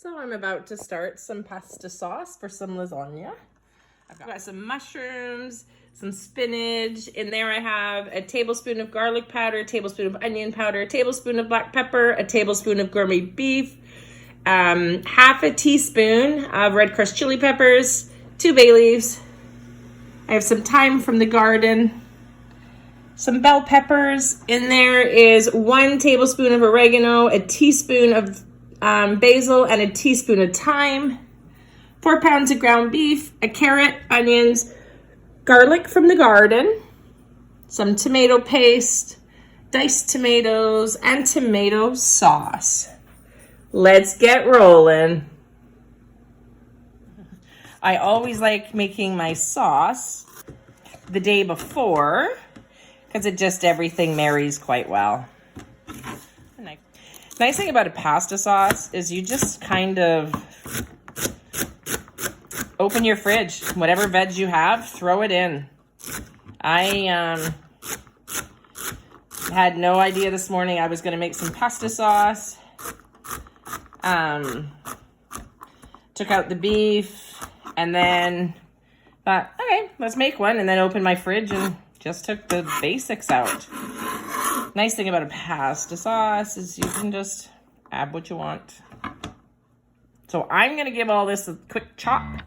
So I'm about to start some pasta sauce for some lasagna. I've got some mushrooms, some spinach. In there I have a tablespoon of garlic powder, a tablespoon of onion powder, a tablespoon of black pepper, a tablespoon of gourmet beef, half a teaspoon of red crushed chili peppers, 2 bay leaves. I have some thyme from the garden, some bell peppers. In there is 1 tablespoon of oregano, a teaspoon of basil, and a teaspoon of thyme. 4 pounds of ground beef, a carrot, onions, garlic from the garden, some tomato paste, diced tomatoes, and tomato sauce. Let's get rolling. I always like making my sauce the day before because everything marries quite well. Nice thing about a pasta sauce is you just kind of open your fridge. Whatever veg you have, throw it in. I had no idea this morning I was going to make some pasta sauce. Took out the beef and then thought, okay, let's make one. And then opened my fridge and just took the basics out. Nice thing about a pasta sauce is you can just add what you want. So I'm going to give all this a quick chop.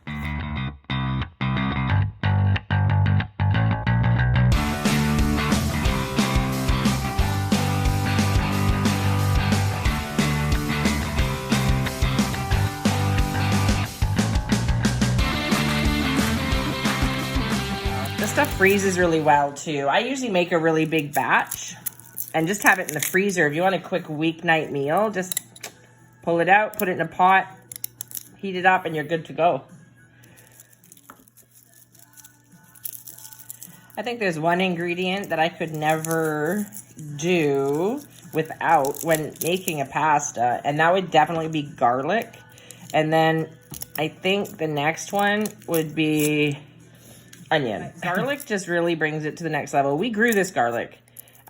This stuff freezes really well too. I usually make a really big batch and just have it in the freezer. If you want a quick weeknight meal, just pull it out, put it in a pot, heat it up, and you're good to go. I think there's one ingredient that I could never do without when making a pasta, and that would definitely be garlic. And then I think the next one would be onion. Garlic just really brings it to the next level. We grew this garlic.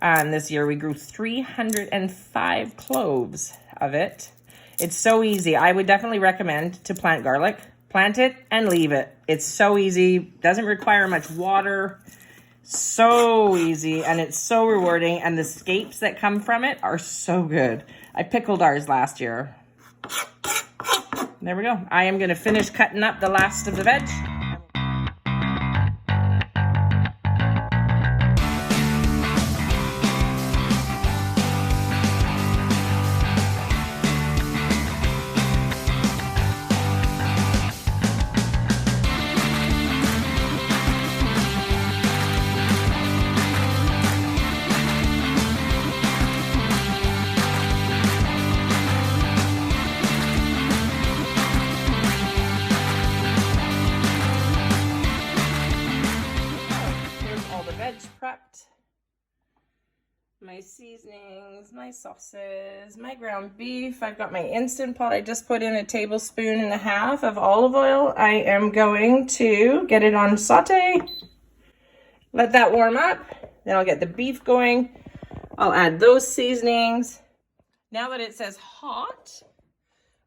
This year we grew 305 cloves of it. It's so easy. I would definitely recommend to plant garlic. Plant it and leave it. It's so easy. Doesn't require much water. So easy, and it's so rewarding, and the scapes that come from it are so good. I pickled ours last year. There we go. I am going to finish cutting up the last of the veg. Prepped, my seasonings, my sauces, my ground beef. I've got my Instant Pot. I just put in 1.5 tablespoons of olive oil. I am going to get it on saute, let that warm up, then I'll get the beef going. I'll add those seasonings. Now that it says hot,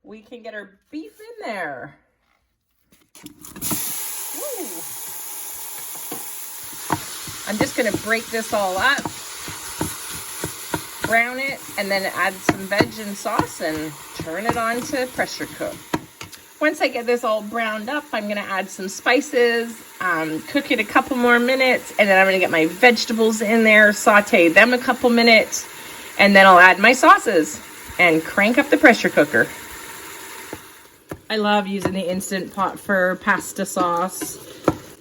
we can get our beef in there. Ooh. I'm just going to break this all up, brown it, and then add some veg and sauce and turn it on to pressure cook. Once I get this all browned up, I'm going to add some spices, cook it a couple more minutes, and then I'm going to get my vegetables in there, saute them a couple minutes, and then I'll add my sauces and crank up the pressure cooker. I love using the Instant Pot for pasta sauce.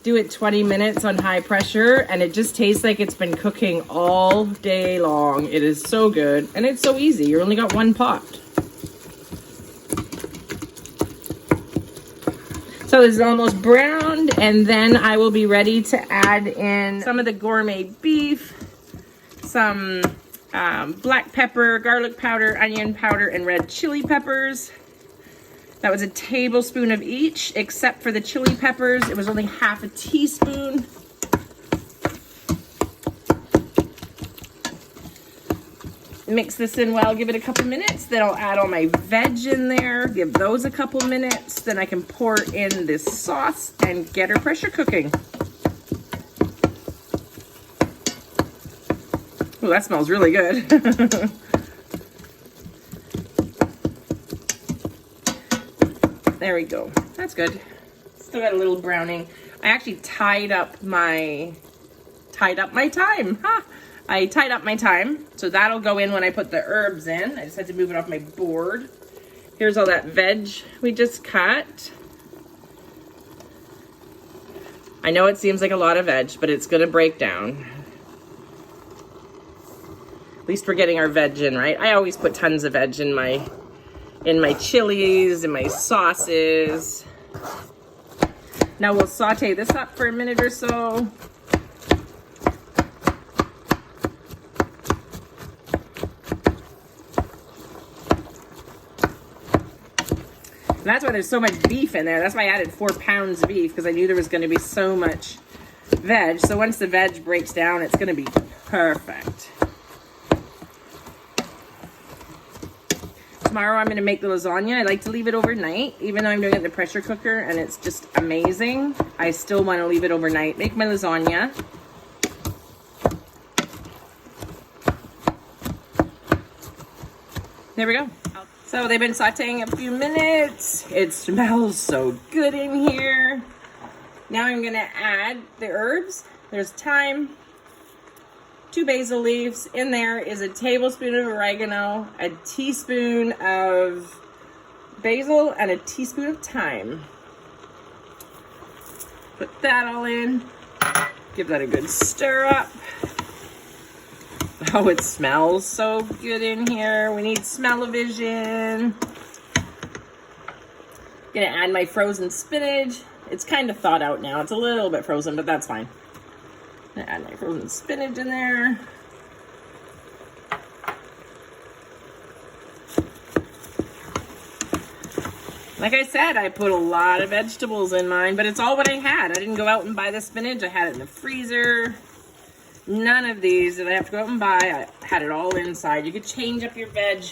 Do it 20 minutes on high pressure, and it just tastes like it's been cooking all day long. It is so good, and it's so easy. You only got 1 pot. So this is almost browned, and then I will be ready to add in some of the gourmet beef, some black pepper, garlic powder, onion powder, and red chili peppers. That was 1 tablespoon of each, except for the chili peppers. It was only half a teaspoon. Mix this in well, give it a couple minutes. Then I'll add all my veg in there, give those a couple minutes. Then I can pour in this sauce and get her pressure cooking. Oh, that smells really good. There we go. That's good. Still got a little browning. I actually tied up my time. Huh? I tied up my thyme, so that'll go in when I put the herbs in. I just had to move it off my board. Here's all that veg we just cut. I know it seems like a lot of veg, but it's gonna break down. At least we're getting our veg in, right? I always put tons of veg in my chilies, in my sauces. Now we'll saute this up for a minute or so. And that's why there's so much beef in there. That's why I added 4 pounds of beef, because I knew there was going to be so much veg. So once the veg breaks down, it's going to be perfect. Tomorrow I'm going to make the lasagna. I like to leave it overnight, even though I'm doing it in the pressure cooker and it's just amazing. I still want to leave it overnight. Make my lasagna. There we go. So they've been sauteing a few minutes. It smells so good in here. Now I'm gonna add the herbs. There's thyme, 2 basil leaves. In there is a tablespoon of oregano, a teaspoon of basil, and a teaspoon of thyme. Put that all in. Give that a good stir up. Oh, it smells so good in here. We need smell-o-vision. Gonna add my frozen spinach. It's kind of thawed out now. It's a little bit frozen, but that's fine. Gonna add my frozen spinach in there. Like I said, I put a lot of vegetables in mine, but it's all what I had. I didn't go out and buy the spinach. I had it in the freezer. None of these did I have to go out and buy. I had it all inside. You could change up your veg.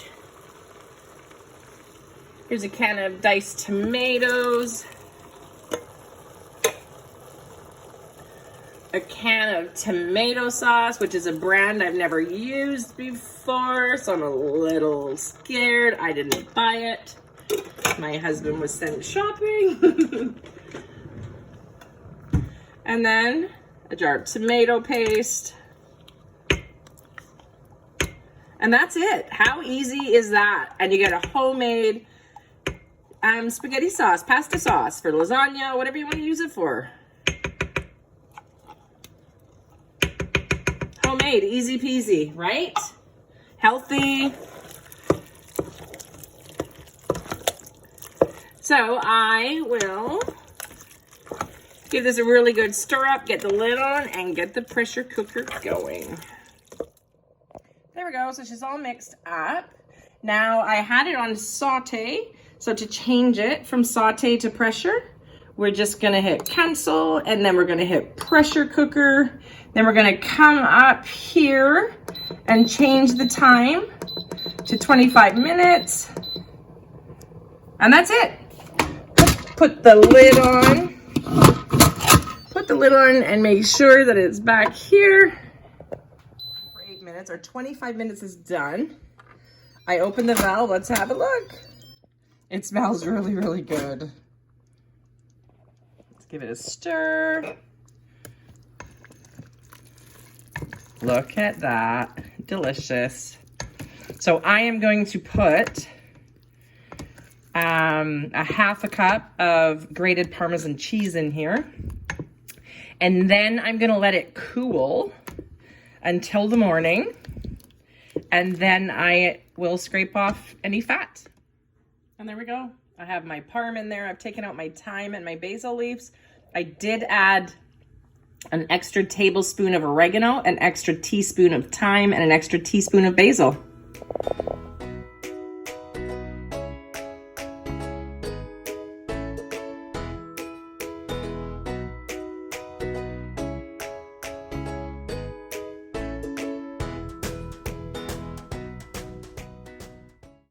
Here's a can of diced tomatoes. A can of tomato sauce, which is a brand I've never used before, so I'm a little scared. I didn't buy it. My husband was sent shopping. And then a jar of tomato paste. And that's it. How easy is that? And you get a homemade spaghetti sauce, pasta sauce for lasagna, whatever you want to use it for. Homemade, easy peasy, right? Healthy. So I will give this a really good stir up, get the lid on, and get the pressure cooker going. There we go, so she's all mixed up. Now I had it on saute, so to change it from saute to pressure, we're just gonna hit cancel, and then we're gonna hit pressure cooker. Then we're gonna come up here and change the time to 25 minutes. And that's it. Put the lid on. Put the lid on and make sure that it's back here. For 8 minutes, or 25 minutes is done. I open the valve, let's have a look. It smells really, really good. Let's give it a stir. Look at that, delicious. So I am going to put a half a cup of grated Parmesan cheese in here. And then I'm gonna let it cool until the morning. And then I will scrape off any fat. And there we go. I have my parm in there. I've taken out my thyme and my basil leaves. I did add an extra tablespoon of oregano, an extra teaspoon of thyme, and an extra teaspoon of basil.